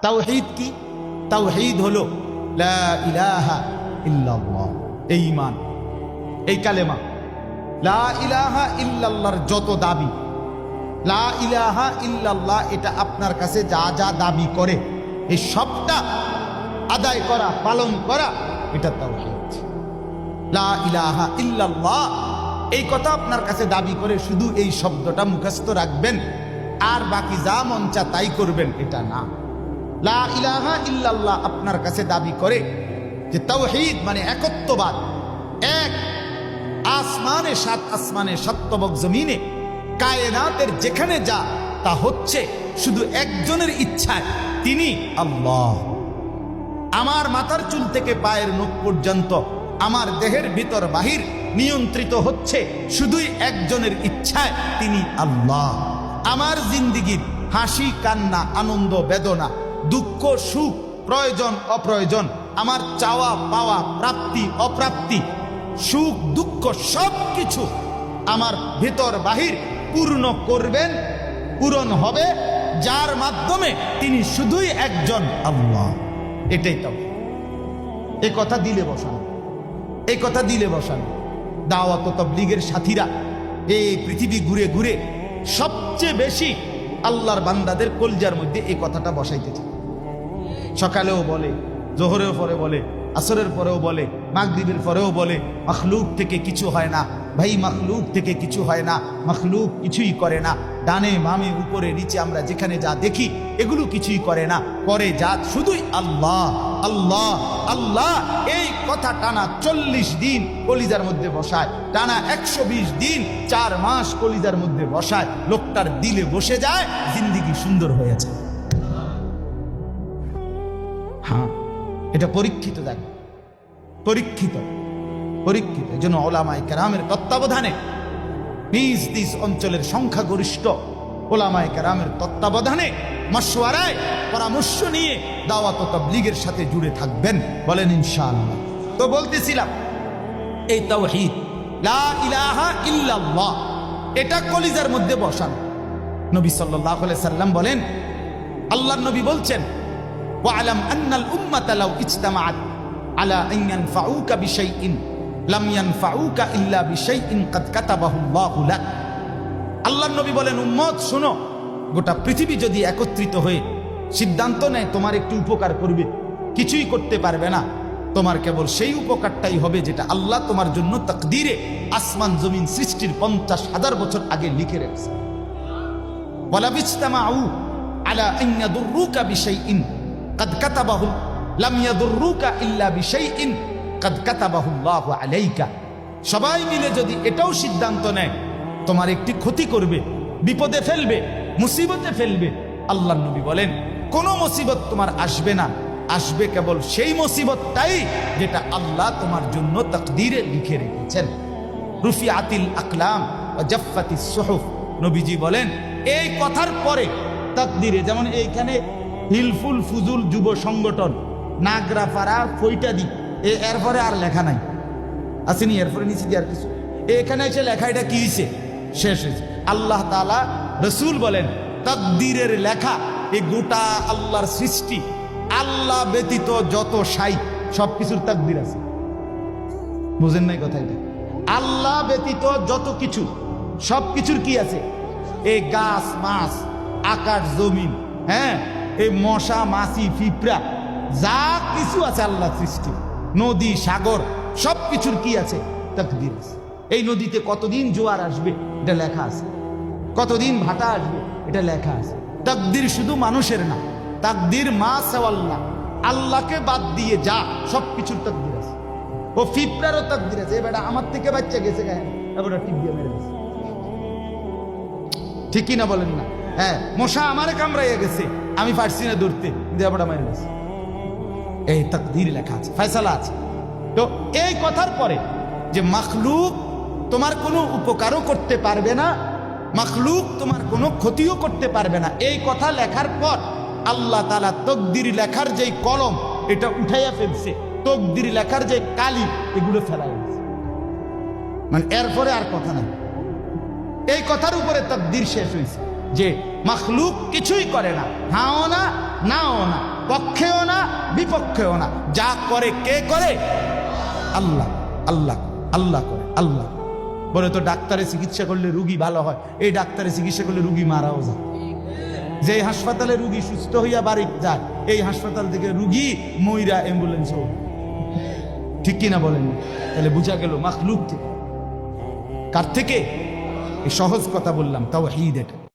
তাওহীদ কি? তাওহীদ হলো লা ইলাহা ইল্লাল্লাহ, এই ঈমান, এই কালেমা। লা ইলাহা ইল্লাল্লাহর যত দাবি, লা ইলাহা ইল্লাল্লাহ এটা আপনার কাছে যা যা দাবি করে এই সবটা আদায় করা, পালন করা, এটা তাওহীদ। লা ইলাহা ইল্লাল্লাহ এই কথা আপনার কাছে দাবি করে শুধু এই শব্দটা মুখস্থ রাখবেন আর বাকি যা মন চা তাই করবেন, এটা না। লা ইলাহা ইল্লাল্লাহ আপনার কাছে দাবি করে যে তাওহীদ মানে একত্ববাদ, এক আসমানে, সাত আসমানে, সাতবক জমিনে, কায়নাতের যেখানে যা তা হচ্ছে শুধু একজনের ইচ্ছায়, তিনি আল্লাহ। আমার মাথার চুল থেকে পায়ের নখ পর্যন্ত আমার দেহের ভিতর বাহির নিয়ন্ত্রিত হচ্ছে শুধুই একজনের ইচ্ছায়, তিনি আল্লাহ। আমার জিন্দিগির হাসি কান্না, আনন্দ বেদনা, দুঃখ সুখ, প্রয়োজন অপ্রয়োজন, আমার চাওয়া পাওয়া, প্রাপ্তি অপ্রাপ্তি, সুখ দুঃখ সব কিছু আমার ভিতর বাহির পূর্ণ করবেন, পূরণ হবে যার মাধ্যমে, তিনি শুধুই একজন আল্লাহ। এটাই তো এই কথা দিলে বসানো, এই কথা দিলে বসানো। দাওয়াত ও তাবলীগের সাথীরা এই পৃথিবী ঘুরে ঘুরে সবচেয়ে বেশি আল্লাহর বান্দাদের কলজার মধ্যে এই কথাটা বসাইতেছে। সকালেও বলে, জোহরের পরে বলে, আসরের পরেও বলে, মাগরিবের পরেও বলে, মখলুক থেকে কিছু হয় না ভাই, মখলুক থেকে কিছু হয় না, মখলুক কিছুই করে না। ডানে বামে উপরে নিচে আমরা যেখানে যা দেখি এগুলো কিছুই করে না, করে যা শুধুই আল্লাহ আল্লাহ আল্লাহ। এই কথা টানা 40 দিন কলিজার মধ্যে বসায়, টানা 120 দিন 4 মাস কলিজার মধ্যে বসায়, লোকটার দিলে বসে যায়, জিন্দেগি সুন্দর হয়ে যায়। হ্যাঁ, এটা পরীক্ষিত, দেখ পরীক্ষিত, পরীক্ষিত। এই জন্য ওলামায়ে কেরামের তত্ত্বাবধানে, নিজ নিজ অঞ্চলের সংখ্যাগরিষ্ঠ ওলামায়ে কেরামের তত্ত্বাবধানে, মশওয়ারায়, পরামর্শ নিয়ে দাওয়াত ও তাবলীগের সাথে জুড়ে থাকবেন, বলেন ইনশাআল্লাহ। তো বলতেছিলাম এই তাওহীদ লা ইলাহা ইল্লাল্লাহ এটা কলিজার মধ্যে বসানো। নবী সাল্লাল্লাহু আলাইহি সাল্লাম বলেন, আল্লাহর নবী বলছেন, ওয়ালাম আন্নাল উম্মাতা লাউ ইজতামাআত আলা আন ইয়ানফাউকা বিশাইইন লাম ইয়ানফাউকা ইল্লা বিশাইইন কাদ কাতাবাহু আল্লাহু লাক। আল্লাহর নবী বলেন, উম্মত শোনো, গোটা পৃথিবী যদি একত্রিত হয়ে সিদ্ধান্ত নেয় তোমার একটু উপকার করবে, কিছুই করতে পারবে না, তোমার কেবল সেই উপকারটাই হবে যেটা আল্লাহ তোমার জন্য তাকদীরে আসমান জমিন সৃষ্টির 50,000 বছর আগে লিখে রেখেছে। ওয়ালা বিজতামাউ আলা আন ইয়াদুররুকা বিশাইইন কাদ কাতাবাহু লাম ইয়াদুররুকা ইল্লা বিশাইইন কাদ কাতাবাহু আল্লাহু আলাইকা। সবাই মিলে যদি এটাও সিদ্ধান্ত নেয় তোমার একটি ক্ষতি করবে, বিপদে ফেলবে, মুসিবতে ফেলবে, আল্লাহর নবী বলেন কোন মুসিবত তোমার আসবে না, আসবে কেবল সেই মুসিবতটাই যেটা আল্লাহ তোমার জন্য তাকদীরে লিখে রেখেছেন। রুফিআতিল আকলাম ওয়া জাফফাতিস সুহুফ। নবীজি বলেন এই কথার পরে তাকদীরে, যেমন এইখানে হিলফুল ফুজুল যুব সংগঠন নাগরাপাড়া ফইটাদি, এরপরে আর লেখা নাই, আসেনি, এরপরে নিচে দিয়ে আর কিছু, এখানে এসে লেখা, এটা কি হয়েছে, শেষ হয়েছে। আল্লাহ তাআলা, রসুল বলেন তাকদীরের লেখা, এই গোটা আল্লাহর সৃষ্টি, আল্লাহ ব্যতীত যত সাই সবকিছুর তাকদীর আছে। বুঝেন নাই কথা? এটা আল্লাহ ব্যতীত যত কিছু সবকিছুর কি আছে, এই গাছ মাছ, আকাশ জমিন, হ্যাঁ, এই মশা মাছি পিঁপড়া যা কিছু আছে আল্লাহ সৃষ্টি, নদী সাগর সবকিছুর কি আছে, তাকদীর আছে। এই নদীতে কতদিন জোয়ার আসবে এটা লেখা আছে, কতদিন ভাটা আসবে এটা লেখা আছে। তাকদীর শুধু মানুষের না, তাকদীর মা সেওয়াল্লাহ, আল্লাহকে বাদ দিয়ে যা সবকিছুর তাকদীর আছে। ও পিঁপড়ারও তাকদীর আছে, এবার আমার থেকে বাচ্চা গেছে গায়ে, এবার টিপ দিয়ে মেরে গেছে, ঠিকই না বলেন না? হ্যাঁ, মশা আমারে কামড়াইয়া গেছে, আমি পারছি না ধরতে, দেবটা মেরে গেছে। এই তাকদীর লেখা আছে, ফয়সালা আছে। তো এই কথার পরে যে মাখলুক তোমার কোনো উপকারও করতে পারবে না, মাখলুক তোমার কোনো ক্ষতিও করতে পারবে না, এই কথা লেখার পর আল্লাহ তাআলা তাকদীর লেখার যেই কলম এটা উঠাইয়া ফেলছে, তাকদীর লেখার যে কালি এগুলো ফেলাই দিয়েছে, মানে এরপরে আর কথা নাই। এই কথার উপরে তাকদীর শেষ হয়েছে যে মাখলুক কিছুই করে না, হাও না নাও না, পক্ষেও না বিপক্ষেও না, যা করে কে করে? আল্লাহ। আল্লাহ আল্লাহ করে, আল্লাহ। বলে তো ডাক্তারে চিকিৎসা করলে রুগী ভালো হয়, এই ডাক্তারে চিকিৎসা করলে রুগী মারাও যায়। যে হাসপাতালে রুগী সুস্থ হইয়া বাড়ি যায়, এই হাসপাতাল থেকে রুগী মইরা অ্যাম্বুলেন্স। ঠিক কিনা বলেন? তাহলে বুঝা গেল মাখলুক থেকে। কার থেকে? এই সহজ কথা বললাম, তাওহীদ এটা।